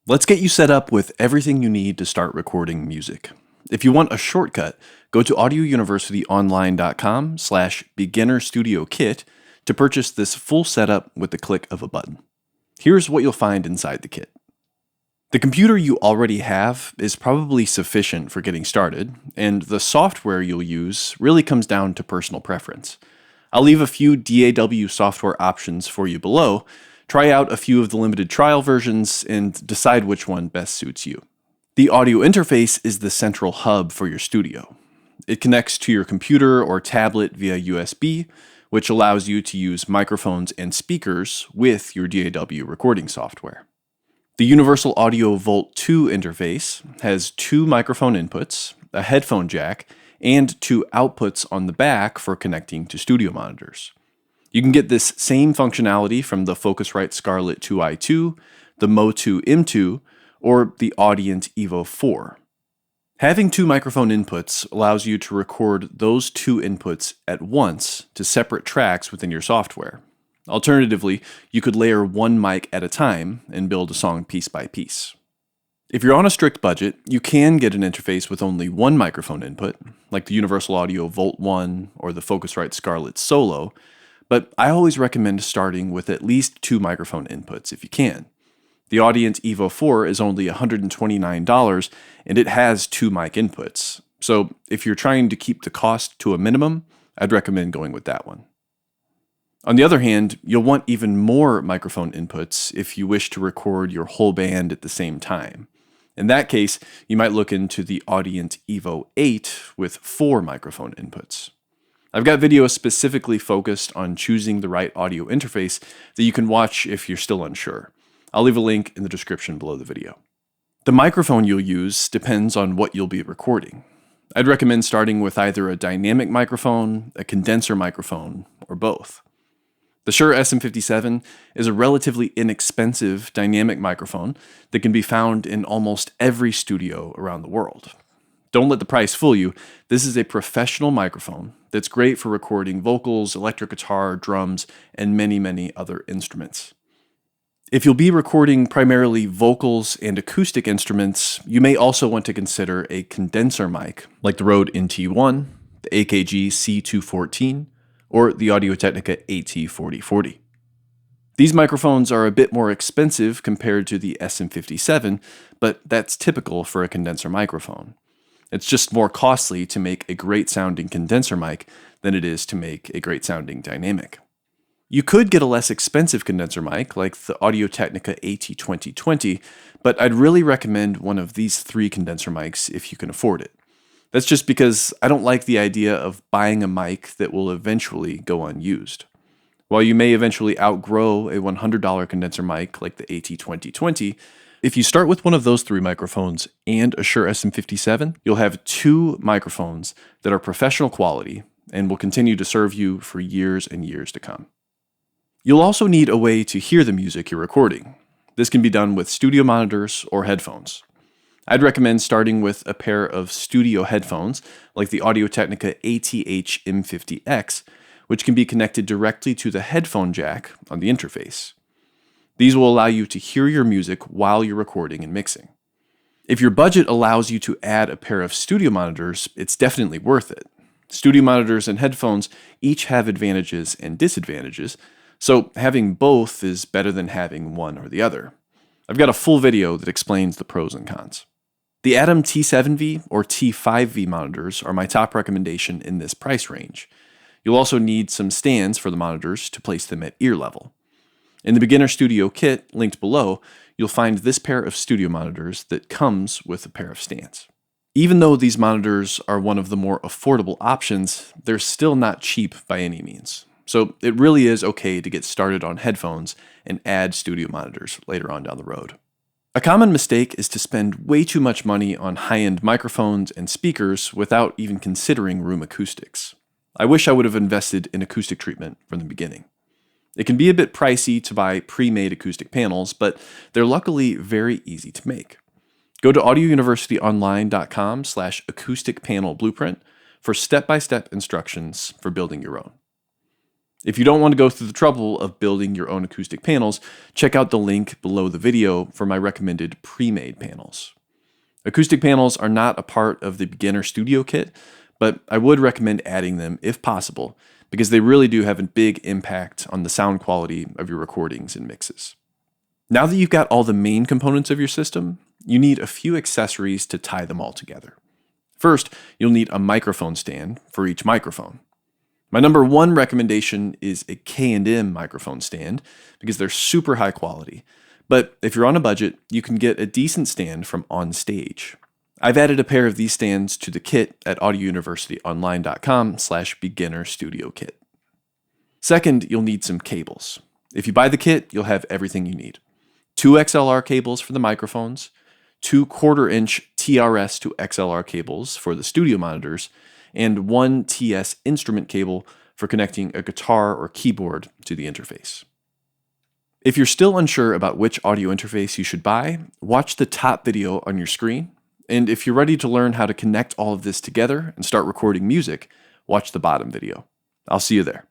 Let's get you set up with everything you need to start recording music. If you want a shortcut, go to audiouniversityonline.com/beginnerstudiokit to purchase this full setup with the click of a button. Here's what you'll find inside the kit. The computer you already have is probably sufficient for getting started, and the software you'll use really comes down to personal preference. I'll leave a few DAW software options for you below. Try out a few of the limited trial versions and decide which one best suits you. The audio interface is the central hub for your studio. It connects to your computer or tablet via USB, which allows you to use microphones and speakers with your DAW recording software. The Universal Audio Volt 2 interface has 2 microphone inputs, a headphone jack, and 2 outputs on the back for connecting to studio monitors. You can get this same functionality from the Focusrite Scarlett 2i2, the Mo2 M2, or the Audient Evo 4. Having 2 microphone inputs allows you to record those 2 inputs at once to separate tracks within your software. Alternatively, you could layer 1 mic at a time and build a song piece by piece. If you're on a strict budget, you can get an interface with only 1 microphone input, like the Universal Audio Volt 1 or the Focusrite Scarlett Solo, but I always recommend starting with at least 2 microphone inputs if you can. The Audient Evo 4 is only $129 and it has 2 mic inputs, so if you're trying to keep the cost to a minimum, I'd recommend going with that one. On the other hand, you'll want even more microphone inputs if you wish to record your whole band at the same time. In that case, you might look into the Audient Evo 8 with 4 microphone inputs. I've got videos specifically focused on choosing the right audio interface that you can watch if you're still unsure. I'll leave a link in the description below the video. The microphone you'll use depends on what you'll be recording. I'd recommend starting with either a dynamic microphone, a condenser microphone, or both. The Shure SM57 is a relatively inexpensive dynamic microphone that can be found in almost every studio around the world. Don't let the price fool you. This is a professional microphone that's great for recording vocals, electric guitar, drums, and many, many other instruments. If you'll be recording primarily vocals and acoustic instruments, you may also want to consider a condenser mic like the Rode NT1, the AKG C214, or the Audio-Technica AT4040. These microphones are a bit more expensive compared to the SM57, but that's typical for a condenser microphone. It's just more costly to make a great sounding condenser mic than it is to make a great sounding dynamic. You could get a less expensive condenser mic like the Audio-Technica AT2020, but I'd really recommend one of these 3 condenser mics if you can afford it. That's just because I don't like the idea of buying a mic that will eventually go unused. While you may eventually outgrow a $100 condenser mic like the AT2020, if you start with one of those 3 microphones and a Shure SM57, you'll have 2 microphones that are professional quality and will continue to serve you for years and years to come. You'll also need a way to hear the music you're recording. This can be done with studio monitors or headphones. I'd recommend starting with a pair of studio headphones like the Audio-Technica ATH M50X, which can be connected directly to the headphone jack on the interface. These will allow you to hear your music while you're recording and mixing. If your budget allows you to add a pair of studio monitors, it's definitely worth it. Studio monitors and headphones each have advantages and disadvantages, so having both is better than having one or the other. I've got a full video that explains the pros and cons. The Atom T7V or T5V monitors are my top recommendation in this price range. You'll also need some stands for the monitors to place them at ear level. In the Beginner Studio kit, linked below, you'll find this pair of studio monitors that comes with a pair of stands. Even though these monitors are one of the more affordable options, they're still not cheap by any means. So it really is okay to get started on headphones and add studio monitors later on down the road. A common mistake is to spend way too much money on high-end microphones and speakers without even considering room acoustics. I wish I would have invested in acoustic treatment from the beginning. It can be a bit pricey to buy pre-made acoustic panels, but they're luckily very easy to make. Go to audiouniversityonline.com/acoustic panel blueprint for step-by-step instructions for building your own. If you don't want to go through the trouble of building your own acoustic panels, check out the link below the video for my recommended pre-made panels. Acoustic panels are not a part of the beginner studio kit, but I would recommend adding them if possible, because they really do have a big impact on the sound quality of your recordings and mixes. Now that you've got all the main components of your system, you need a few accessories to tie them all together. First, you'll need a microphone stand for each microphone. My number one recommendation is a K&M microphone stand because they're super high quality. But if you're on a budget, you can get a decent stand from OnStage. I've added a pair of these stands to the kit at audiouniversityonline.com/beginnerstudiokit. Second, you'll need some cables. If you buy the kit, you'll have everything you need. 2 XLR cables for the microphones, 2 1/4-inch TRS to XLR cables for the studio monitors, and 1 TS instrument cable for connecting a guitar or keyboard to the interface. If you're still unsure about which audio interface you should buy, watch the top video on your screen. And if you're ready to learn how to connect all of this together and start recording music, watch the bottom video. I'll see you there.